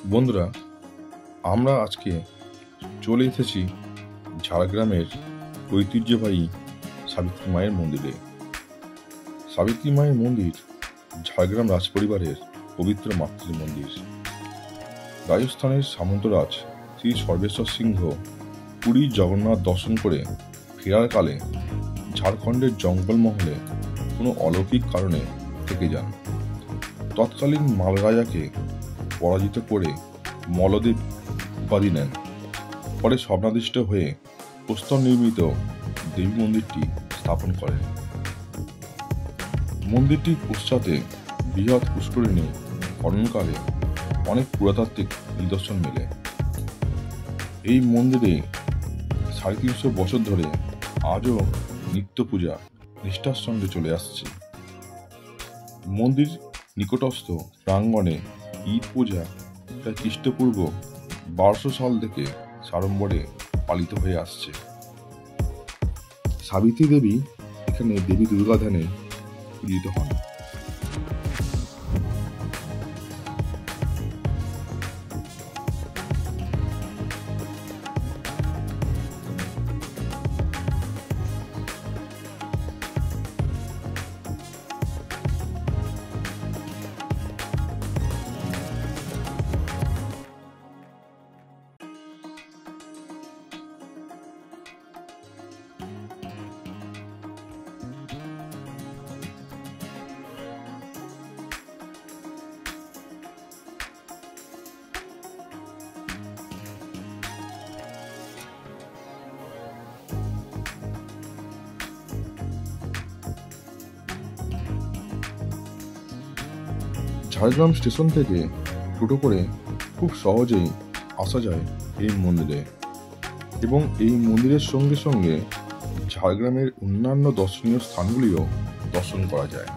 বন্ধুরা, আমরা আজকে চলে এসেছি ঝাড়গ্রামের ঐতিহ্যবাহী সাবিত্রী মায়ের মন্দিরে। সাবিত্রী মায়ের মন্দির ঝাড়গ্রাম রাজপরিবারের পবিত্র মাতৃ মন্দির। রাজস্থানের সামন্তরাজ শ্রী সর্বেশ্বর সিংহ পুরীর জগন্নাথ দর্শন করে ফেরার কালে ঝাড়খণ্ডের জঙ্গলমহলে কোনো অলৌকিক কারণে থেকে যান। তৎকালীন মাল রাজাকে পরাজিত করে মলদেব উপাধি নেন। পরে স্বপ্নাদিষ্ট হয়ে প্রস্তর নির্মিত দেবী মন্দিরটি স্থাপন করেন। মন্দিরটির পশ্চাতে বৃহৎ পুষ্করিণী খননকালে অনেক পুরাতাত্ত্বিক নিদর্শন মেলে। এই মন্দিরে ৩৫০ বছর ধরে আজও নিত্য পূজা নিষ্ঠার সঙ্গে চলে আসছে। মন্দির নিকটস্থ প্রাঙ্গণে ঈদ পূজা প্রায় খ্রিস্টপূর্ব ১২০০ সাল থেকে সাড়ম্বরে পালিত হয়ে আসছে। সাবিত্রী দেবী এখানে দেবী দুর্গা ধ্যানে পূজিত হন। ঝাড়গ্রাম স্টেশন থেকে টোটো করে খুব সহজেই আসা যায় এই মন্দিরে, এবং এই মন্দিরের সঙ্গে সঙ্গে ঝাড়গ্রামের অন্যান্য দর্শনীয় স্থানগুলিও দর্শন করা যায়।